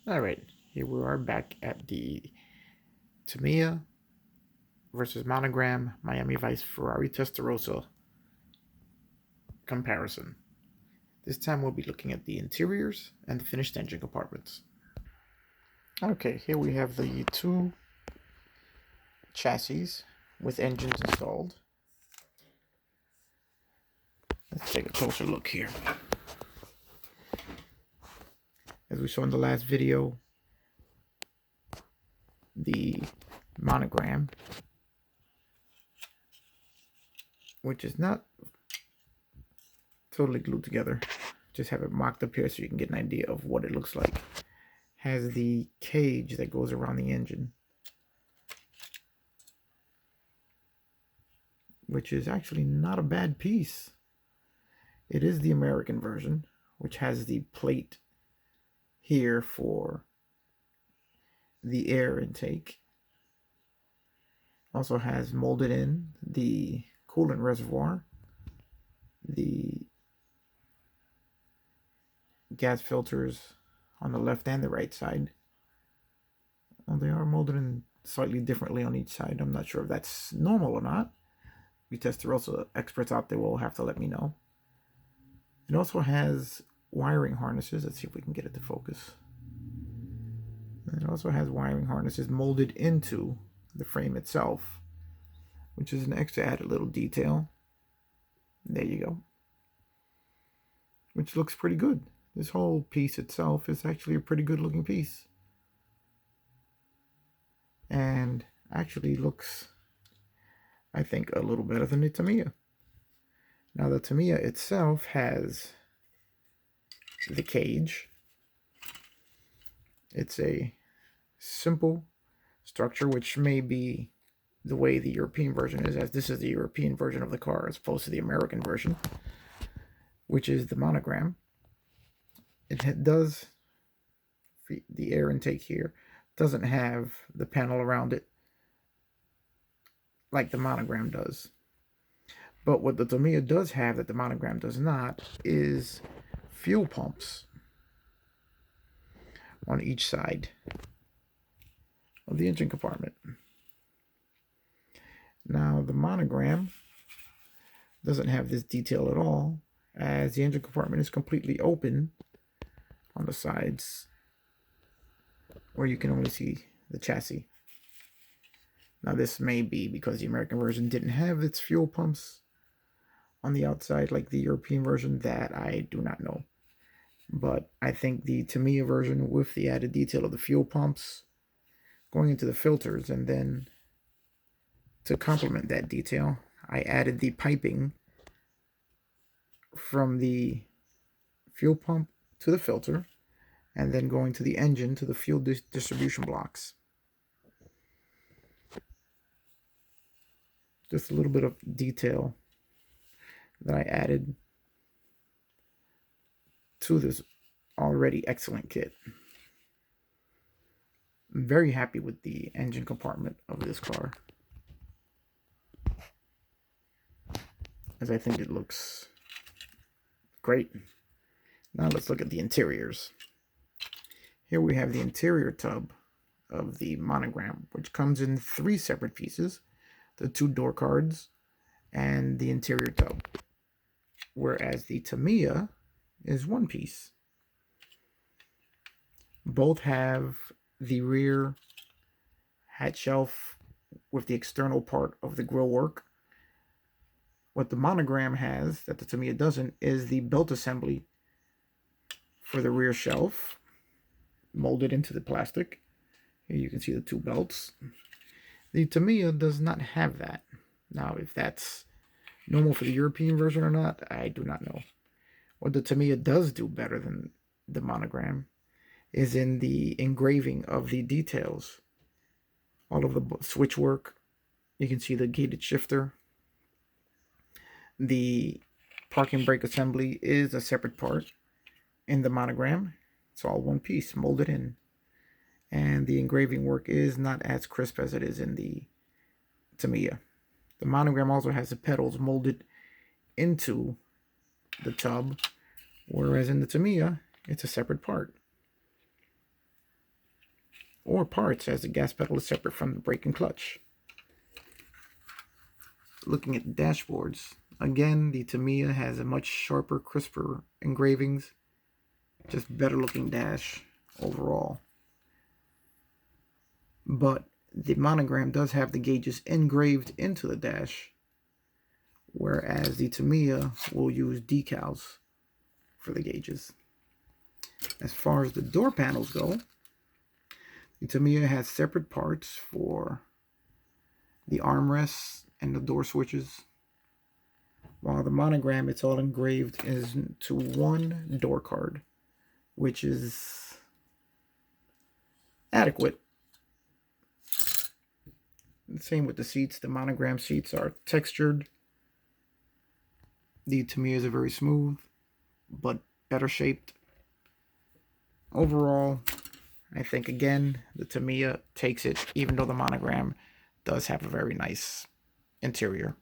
All right, here we are back at the Tamiya versus Monogram Miami Vice Ferrari Testarossa comparison. This time we'll be looking at the interiors and the finished engine compartments. Okay, here we have the two chassis with engines installed. Let's take a closer look here. As we saw in the last video, the Monogram, which is not totally glued together, just have it mocked up here so you can get an idea of what it looks like, has the cage that goes around the engine, which is actually not a bad piece. It is the American version, which has the plate here for the air intake. Also has molded in the coolant reservoir, the gas filters on the left and the right side. Well, they are molded in slightly differently on each side. I'm not sure if that's normal or not. You testarossa experts out there will have to let me know. It also has wiring harnesses. Let's see if we can get it to focus. It also has wiring harnesses molded into the frame itself, which is an extra added little detail. There you go. Which looks pretty good. This whole piece itself is actually a pretty good looking piece. And actually looks, I think, a little better than the Tamiya. Now the Tamiya itself has the cage. It's a simple structure, which may be the way the European version is, as this is the European version of the car as opposed to the American version, which is the Monogram. It does, the air intake here doesn't have the panel around it like the Monogram does. But what the Tamiya does have that the Monogram does not is fuel pumps on each side of the engine compartment. Now the Monogram doesn't have this detail at all, as the engine compartment is completely open on the sides, where you can only see the chassis. Now this may be because the American version didn't have its fuel pumps on the outside like the European version. That I do not know. But I think the Tamiya version, with the added detail of the fuel pumps going into the filters, and then to complement that detail, I added the piping from the fuel pump to the filter, and then going to the engine to the fuel distribution blocks. Just a little bit of detail that I added to this already excellent kit. I'm very happy with the engine compartment of this car, as I think it looks great. Now let's look at the interiors. Here we have the interior tub of the Monogram, which comes in 3 separate pieces: the 2 door cards and the interior tub, whereas the Tamiya is 1 piece. Both have the rear hatch shelf with the external part of the grill work. What the Monogram has that the Tamiya doesn't is the belt assembly for the rear shelf, molded into the plastic. Here you can see the 2 belts. The Tamiya does not have that. Now, if that's normal for the European version or not, I do not know. What the Tamiya does do better than the Monogram is in the engraving of the details. All of the switch work, you can see the gated shifter. The parking brake assembly is a separate part in the Monogram. It's all 1 piece, molded in. And the engraving work is not as crisp as it is in the Tamiya. The Monogram also has the pedals molded into the tub, whereas in the Tamiya, it's a separate part. or parts, as the gas pedal is separate from the brake and clutch. Looking at the dashboards, again, the Tamiya has a much sharper, crisper engravings, just better looking dash overall. But the monogram does have the gauges engraved into the dash, whereas the Tamiya will use decals for the gauges. As far as the door panels go, the Tamiya has separate parts for the armrests and the door switches, while the monogram, it's all engraved into one door card, which is adequate. Same with the seats. The monogram seats are textured. The Tamiyas are very smooth, but better shaped. Overall, I think, again, the Tamiya takes it, even though the monogram does have a very nice interior.